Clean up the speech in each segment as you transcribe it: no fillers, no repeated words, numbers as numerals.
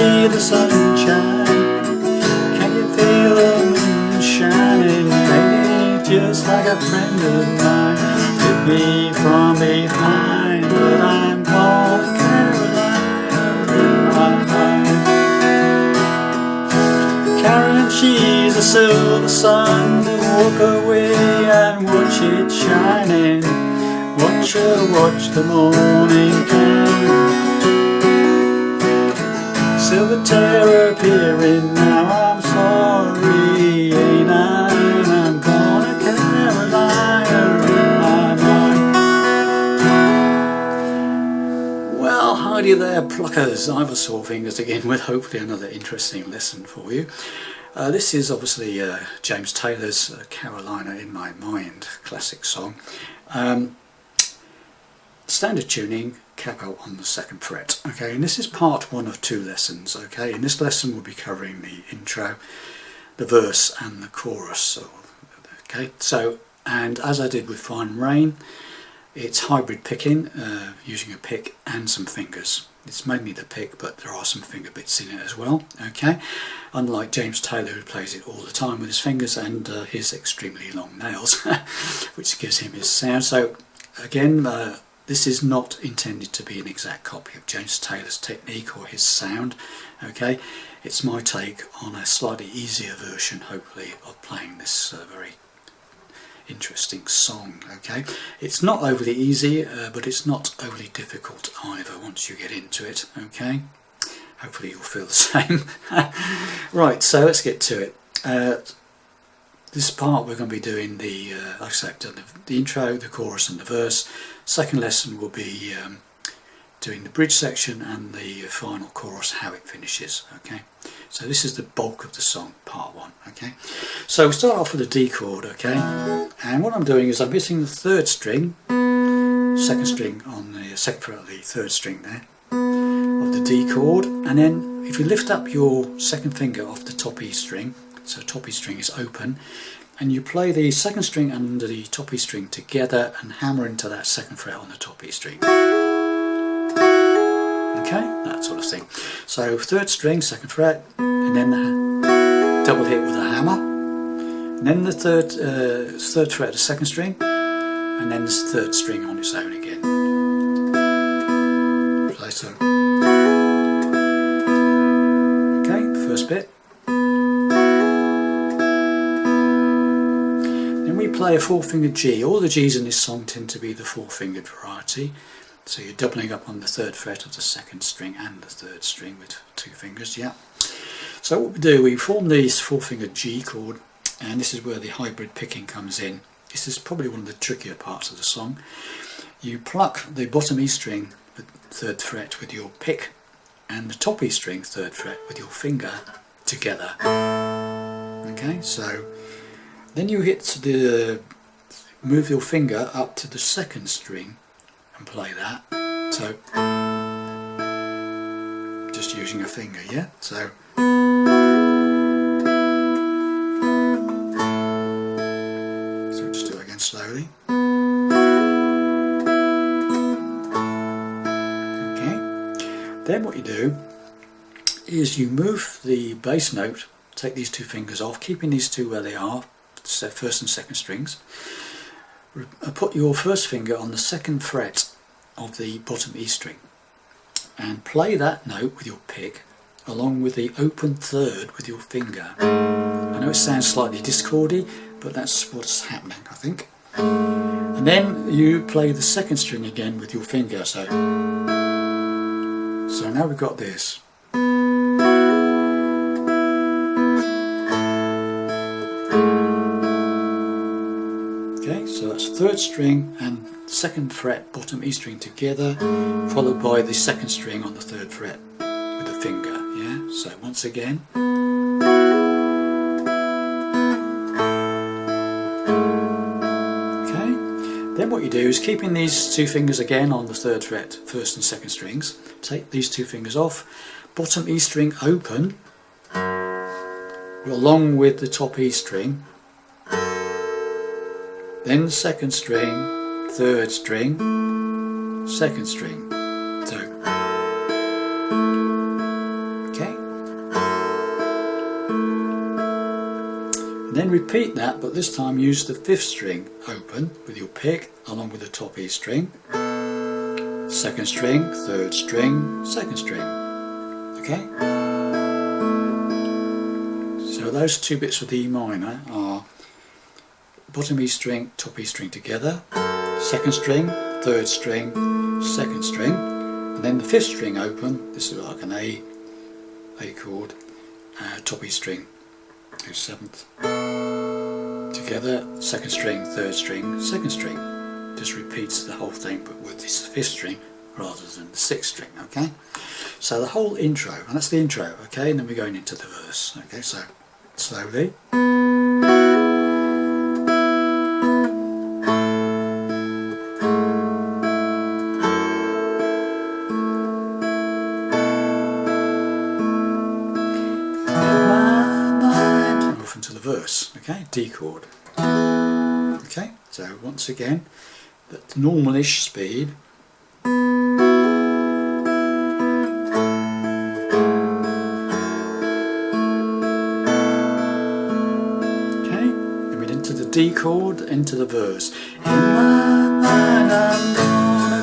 see the sunshine? Can you feel the moon shining? Maybe just like a friend of mine hit me from behind, but I'm gonna Carolina in my mind. Carolyn, she's a silver sun, walk away and watch it shining. Watch her watch the morning come. Silver terror appearing now, I'm sorry, ain't I? I'm gonna Carolina in my mind. Well, howdy there, pluckers. Ivor Sawfingers again with hopefully another interesting lesson for you. This is obviously James Taylor's Carolina in My Mind classic song. Standard tuning, capo on the 2nd fret. Okay, and this is part 1 of 2 lessons. Okay, in this lesson we'll be covering the intro, the verse and the chorus. So, okay, so, and as I did with Fine Rain, it's hybrid picking, using a pick and some fingers. It's mainly the pick, but there are some finger bits in it as well. Okay, unlike James Taylor, who plays it all the time with his fingers and his extremely long nails, which gives him his sound. So again, this is not intended to be an exact copy of James Taylor's technique or his sound. Okay, it's my take on a slightly easier version, hopefully, of playing this very interesting song. Okay, it's not overly easy, but it's not overly difficult either once you get into it. Okay, hopefully you'll feel the same. Right, so let's get to it. This part we're going to be doing the, like I said, I've done the intro, the chorus and the verse. Second lesson will be doing the bridge section and the final chorus, how it finishes. Okay, so this is the bulk of the song, part 1. Okay, so we start off with a D chord. Okay, and what I'm doing is I'm hitting the 3rd string, 2nd string on the 2nd fret of the 3rd string there of the D chord, and then if you lift up your 2nd finger off the top E string, so top E string is open, and you play the 2nd string and the top E string together and hammer into that 2nd fret on the top E string. Okay, that sort of thing. So 3rd string, 2nd fret, and then the double hit with a hammer, and then the 3rd fret of the 2nd string, and then the 3rd string on its own again. Play so. Okay, first bit. We play a 4-fingered G. All the G's in this song tend to be the 4-fingered variety, so you're doubling up on the 3rd fret of the 2nd string and the 3rd string with 2 fingers. Yeah. So what we do, we form this 4-fingered G chord, and this is where the hybrid picking comes in. This is probably one of the trickier parts of the song. You pluck the bottom E string, the 3rd fret, with your pick, and the top E string, 3rd fret, with your finger together. Okay, so then you move your finger up to the 2nd string and play that. So, just using a finger, yeah? So, just do it again slowly. Okay. Then what you do is you move the bass note, take these 2 fingers off, keeping these 2 where they are, so 1st and 2nd strings. Put your 1st finger on the 2nd fret of the bottom E string and play that note with your pick along with the open 3rd with your finger. I know it sounds slightly discordy, but that's what's happening, I think. And then you play the 2nd string again with your finger. So now we've got this. So that's 3rd string and 2nd fret bottom E string together, followed by the 2nd string on the 3rd fret with the finger. Yeah. So once again. Okay. Then what you do is, keeping these 2 fingers again on the 3rd fret, 1st and 2nd strings, take these 2 fingers off, bottom E string open, along with the top E string. Then 2nd string, 3rd string, 2nd string. So, okay, Then repeat that, but this time use the 5th string open with your pick along with the top E string, 2nd string, 3rd string, 2nd string. Okay? So those two bits of the E minor are bottom E string, top E string together, 2nd string, 3rd string, 2nd string, and then the 5th string open. This is like an A chord, top E string, 7th, together, 2nd string, 3rd string, 2nd string. Just repeats the whole thing but with this 5th string rather than the 6th string. Okay, so the whole intro, and that's the intro. Okay, and then we're going into the verse. Okay, so slowly. Off into the verse. Okay, D chord. Okay, so once again, at normalish speed. D chord into the verse. In my mind I'm gonna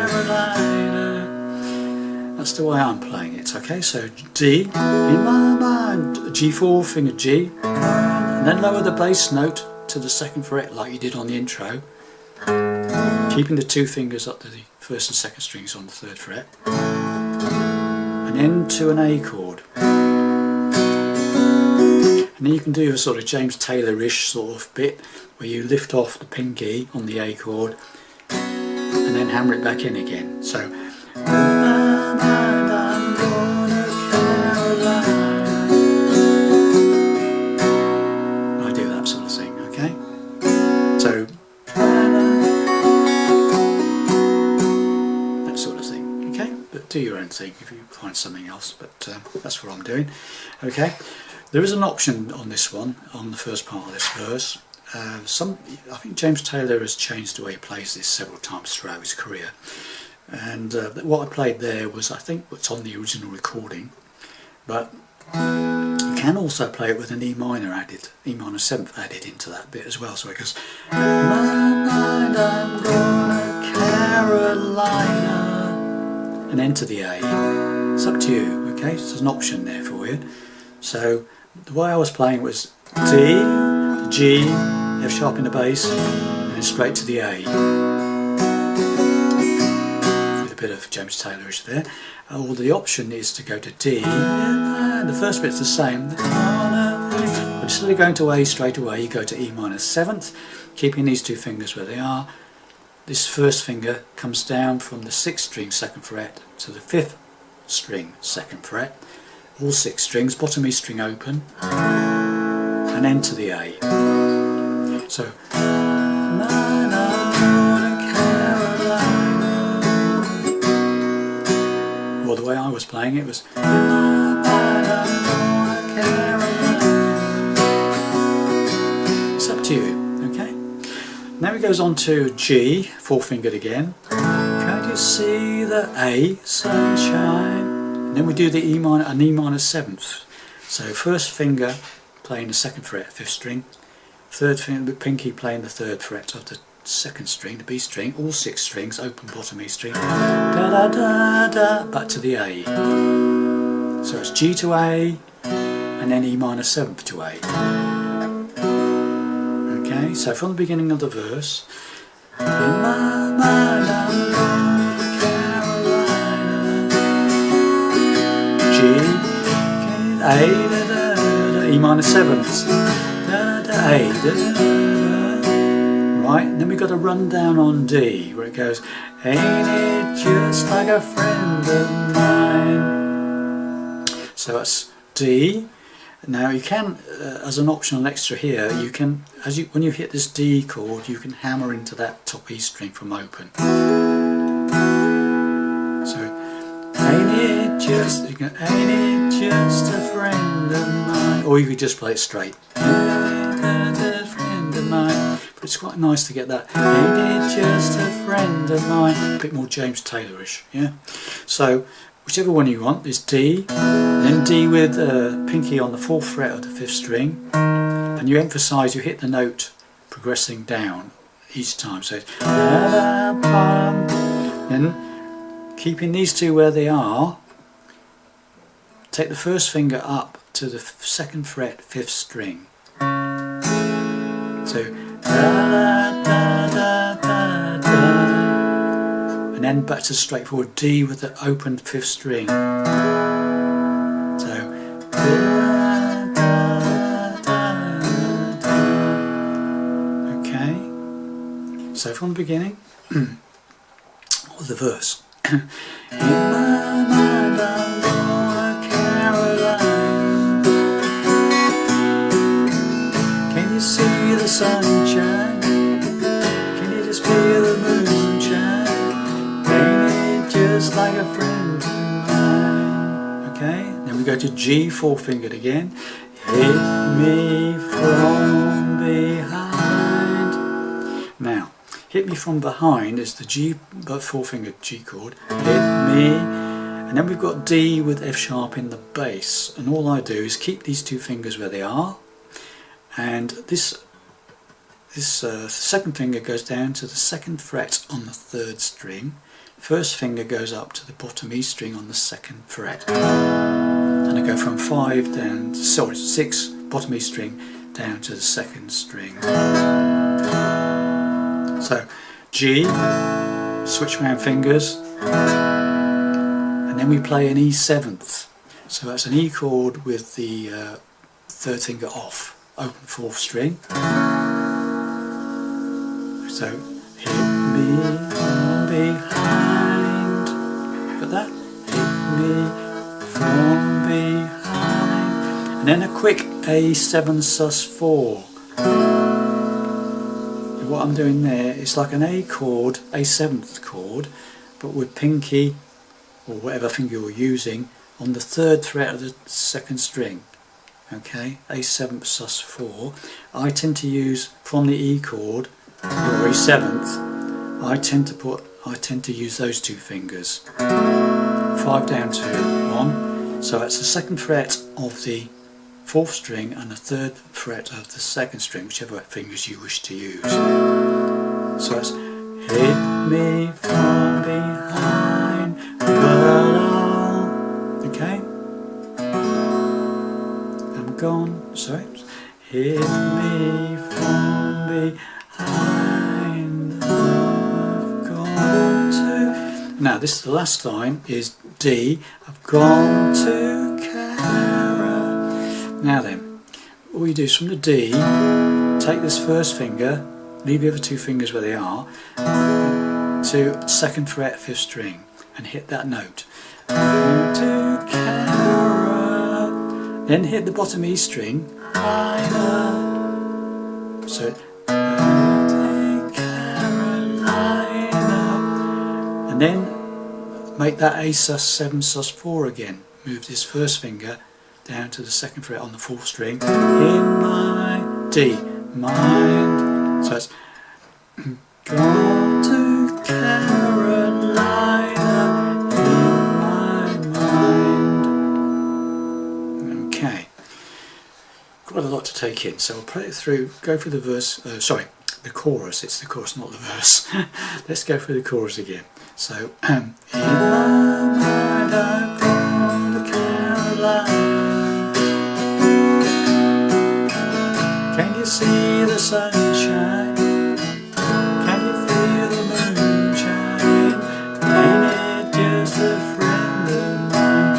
Carolina. That's the way I'm playing it. Okay, so D, in my mind, G4 finger G, and then lower the bass note to the 2nd fret like you did on the intro, keeping the 2 fingers up to the 1st and 2nd strings on the 3rd fret, and then to an A chord. And then you can do a sort of James Taylor-ish sort of bit where you lift off the pinky on the A chord and then hammer it back in again. So I do that sort of thing, okay? So that sort of thing, okay? But do your own thing if you find something else, but that's what I'm doing, okay? There is an option on this one, on the first part of this verse. I think James Taylor has changed the way he plays this several times throughout his career. And what I played there was, I think, what's on the original recording. But you can also play it with an E minor added, E minor 7th added into that bit as well. So it goes, my mind, I'm gonna Carolina, and enter the A. It's up to you, okay? So there's an option there for you. So the way I was playing was D, G, F sharp in the bass, and then straight to the A. With a bit of James Taylorish there. Or the option is to go to D, and the first bit's the same, but instead of going to A straight away, you go to E minor 7th, keeping these 2 fingers where they are. This 1st finger comes down from the 6th string 2nd fret to the 5th string 2nd fret. All 6 strings, bottom E string open, and enter the A. So, well, the way I was playing it was, it's up to you, okay? Now it goes on to G, 4-fingered again. Can't you see the A sunshine? Then we do the E minor, an E minor 7th. So 1st finger playing the 2nd fret, 5th string. 3rd finger, the pinky playing the 3rd fret of the 2nd string, the B string. All 6 strings, open bottom E string. Da da da da, back to the A. So it's G to A, and then E minor 7th to A. Okay, so from the beginning of the verse. In my mind I'm G, A, da, da, da, E minor 7th, da, da, A, da, da, da. Right, and then we've got a run down on D where it goes, ain't it just like a friend of mine. So that's D. Now you can, as an optional extra here, you can, when you hit this D chord, you can hammer into that top E string from open. So. Ain't it just a friend of mine? Or you could just play it straight. Ain't it a friend of mine? But it's quite nice to get that. Ain't it just a friend of mine? A bit more James Taylorish, yeah? So, whichever one you want is D, then D with pinky on the 4th fret of the 5th string, and you emphasise, you hit the note progressing down each time, so it's then keeping these two where they are, take the first finger up to the second fret, 5th string, so and then back to straightforward D with the open 5th string, so okay, so from the beginning of the verse. In my mind I'm going to Caroline. Can you see the sunshine? Can you just feel the moonshine? Ain't it just like a friend of mine? Okay, then we go to G, 4th fingered again. Hit me from behind. Now, hit me from behind is the G, but 4-fingered G chord. Hit me, and then we've got D with F sharp in the bass. And all I do is keep these two fingers where they are, and this second finger goes down to the 2nd fret on the 3rd string. First finger goes up to the bottom E string on the 2nd fret, and I go from 5 down, 6 bottom E string down to the 2nd string. So G, switch round fingers, and then we play an E7th. So that's an E chord with the 3rd finger off, open 4th string. So hit me from behind, got that? Hit me from behind, and then a quick A7 sus4. What I'm doing there is like an A chord, a 7th chord, but with pinky or whatever finger you're using on the 3rd fret of the 2nd string. Okay, A7 sus4. I tend to use from the E chord or A7th. I tend to use those two fingers. 5 down to 1. So that's the 2nd fret of the 4th string and the 3rd fret of the 2nd string, whichever fingers you wish to use. So it's hit me from behind, but I'll, okay, I'm gone, sorry, hit me from behind, I've gone to, now this is the last line, is D, I've gone to Cara. Now then, all you do is from the D, take this first finger, leave the other two fingers where they are, to 2nd fret, 5th string, and hit that note. To Cara. Then hit the bottom E string, so Carolina, and then make that A sus7 sus4 again. Move this first finger down to the 2nd fret on the 4th string, in my D, mind, so it's gone to Carolina in my mind. Okay, quite a lot to take in, so I'll play it through, go through the verse, the chorus, it's the chorus not the verse. Let's go through the chorus again. So, in my mind I've gone to Carolina. Can you see the sunshine? Can you feel the moonshine? Ain't it just a friend of mine?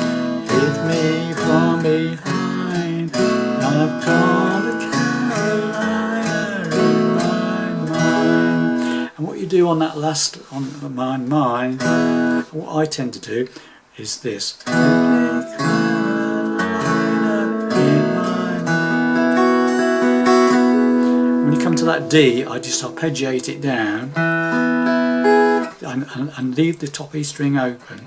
Hit me from behind. I've gone to Carolina in my mind. And what you do on that last, on mine, what I tend to do is this. To that D, I just arpeggiate it down and leave the top E string open,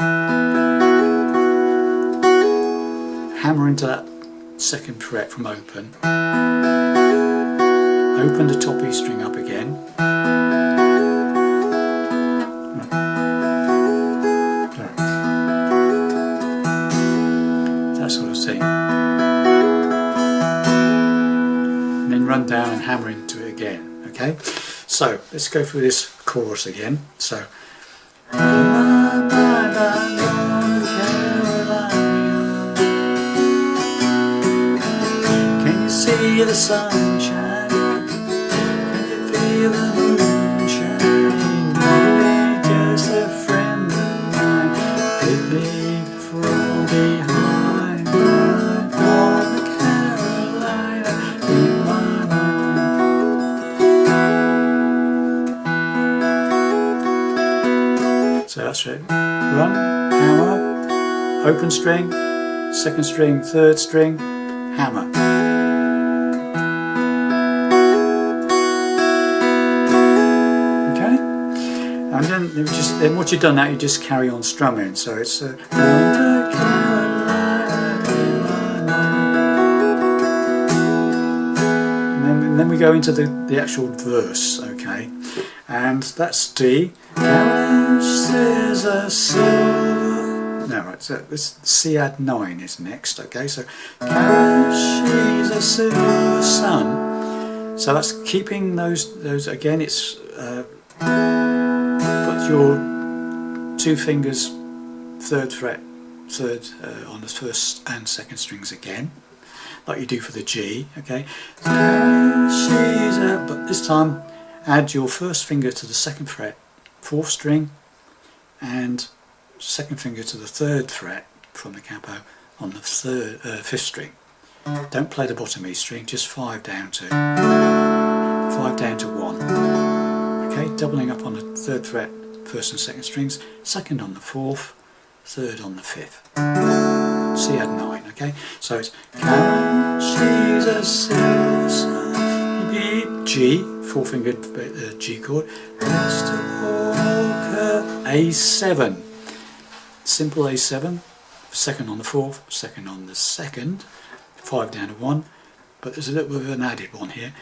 hammer into that 2nd fret from open, open the top E string up again, that sort of thing, and then run down and hammer into it again. Okay, so let's go through this chorus again. So in my mind I'm going to Carolina. Can you see the sunshine? Can you feel the moonshine? Maybe just a friend of mine could be from behind. I'm going to Carolina in my mind. So that's it. Run, hammer, open string, second string, third string, hammer. Okay, and then once you've done that, you just carry on strumming. So it's and then we go into the actual verse. Okay, and that's D. Is a silver. No, right. So this C add 9 is next. Okay, so she's a silver sun. So that's keeping those again. It's put your 2 fingers third fret, on the first and second strings again, like you do for the G. Okay, but this time add your first finger to the second fret, 4th string, and second finger to the 3rd fret from the capo on the 5th string. Don't play the bottom E string, just 5 down to 1. Okay, doubling up on the 3rd fret, 1st and 2nd strings, 2nd on the 4th, 3rd on the 5th. C add 9. Okay, so it's Karen, she's a silver sun. G, 4-fingered G chord. Mr. Walker, A7. Simple A7. 2nd on the 4th, 2nd on the 2nd, 5 down to 1. But there's a little bit of an added one here.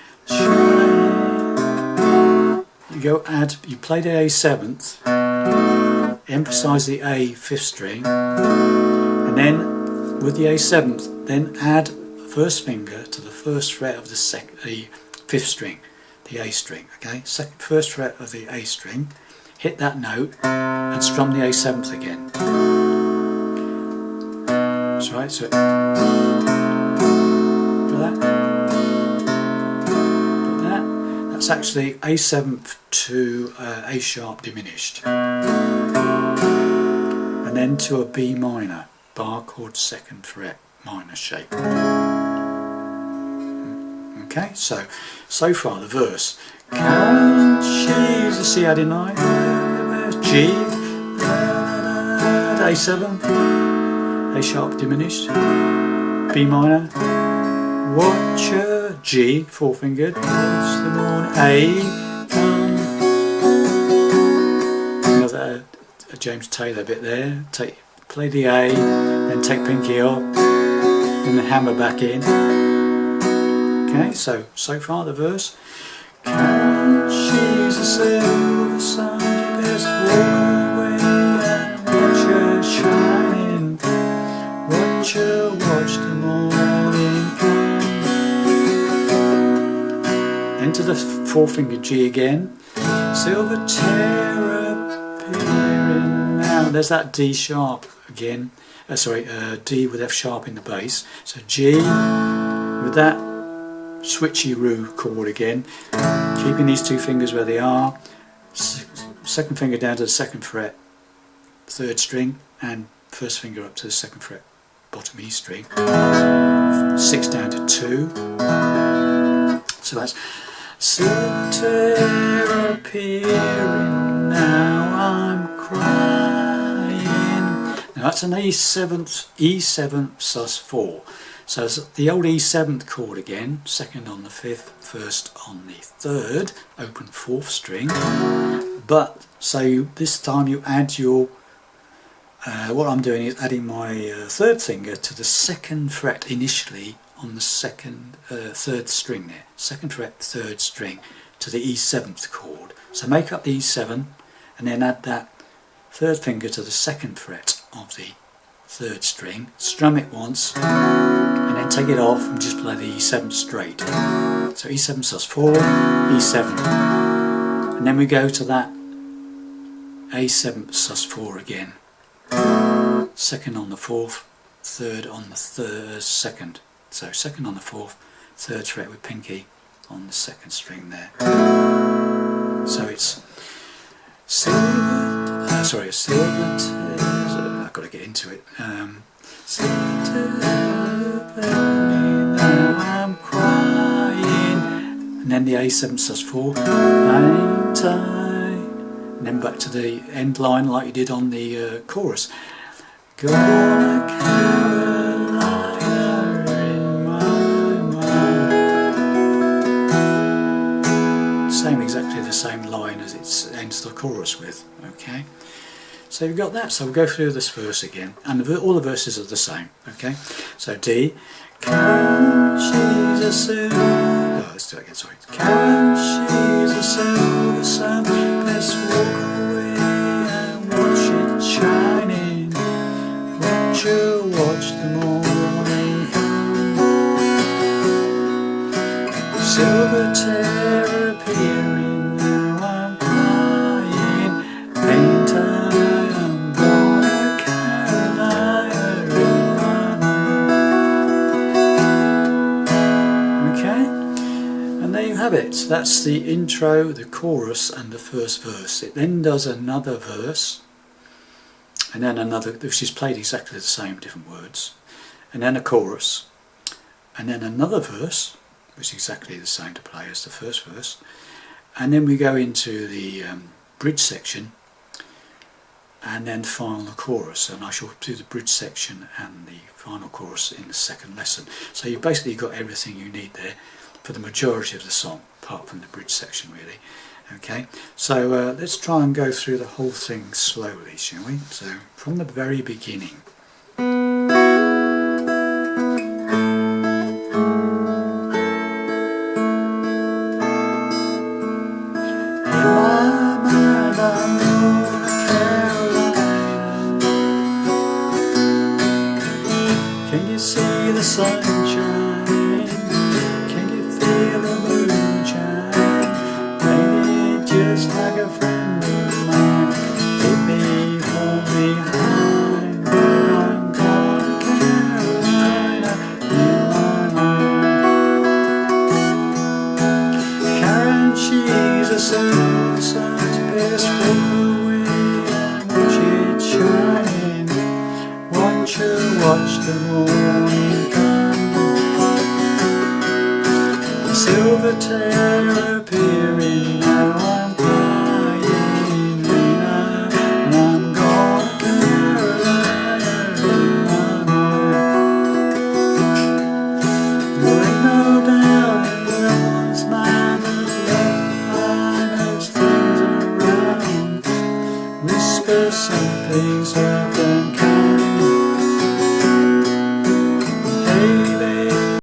You play the A7th, emphasise the A 5th string, and then with the A7th, then add the first finger to the 1st fret of the 5th string, the A string. Okay, 1st fret of the A string, hit that note and strum the A7th again. That's right. So that's actually A7th to A sharp diminished, and then to a B minor, bar chord 2nd fret minor shape. Okay, so far the verse. Karen, she's a C added 9, G, A7, A sharp diminished, B minor, watch her, G, 4-fingered, watch the morning, A, another James Taylor bit there, play the A, then take pinky off, and then hammer back in. Okay, so far the verse. Karen, she's a silver sun, you best walk away and watch her shining, watch her watch the morning come. Into the 4-fingered G again, silver terror appearing now. There's that D sharp again, D with F sharp in the bass. So G with that switchy-roo chord again, keeping these 2 fingers where they are, 2nd finger down to the 2nd fret, 3rd string, and 1st finger up to the 2nd fret, bottom E string, 6 down to 2. So that's silver appearing, now I'm crying. Now that's an E7 sus 4. So it's the old E7th chord again, 2nd on the 5th, 1st on the 3rd, open 4th string. But so this time you add your, what I'm doing is adding my 3rd finger to the 2nd fret initially on the 3rd string there, 2nd fret, 3rd string to the E7th chord. So make up the E7 and then add that 3rd finger to the 2nd fret of the 3rd string, strum it once, and then take it off and just play the E7 straight. So E7 sus4, E7, and then we go to that A7 sus4 again. Second on the fourth, third on the second. So second on the fourth, third fret with pinky on the second string there. So it's silver, silver tears. I've got to get into it. Silver tears, now I'm crying. And then the A7 sus4, ain't I? And then back to the end line like you did on the chorus. Gonna Carolina in my mind. Exactly the same line as it ends the chorus with. Okay, so you've got that. So we'll go through this verse again, and all the verses are the same. Okay, so D. Karen, she's a silver. Oh, let's do it again. Sorry. Karen, she's a silver sun. Let's walk away and watch it shining. Watch her watch the morning come. Silver tear appearing. Now I'm crying. Ain't I'm gonna Carolina in my mind. Okay, and there you have it. That's the intro, the chorus and the first verse. It then does another verse, and then another, which is played exactly the same, different words, and then a chorus, and then another verse, which is exactly the same to play as the first verse, and then we go into the bridge section, and then final chorus. And I shall do the bridge section and the final chorus in the second lesson. So you've basically got everything you need there for the majority of the song, apart from the bridge section really. Okay, so let's try and go through the whole thing slowly, shall we? So from the very beginning. Can you see the sunshine? Can you feel the moonshine? Maybe just like a friend of mine. Keep me hold me high. I'm gonna Carolina in my mind. Karen, she's a silver sun. Best walk away and watch it shining. Watch her watch the morning come. The silver tear appearing. Now I'm crying, and I'm gonna Carolina in my mind. There ain't no doubt in no one's mind that love finest things around. Whisper some things up and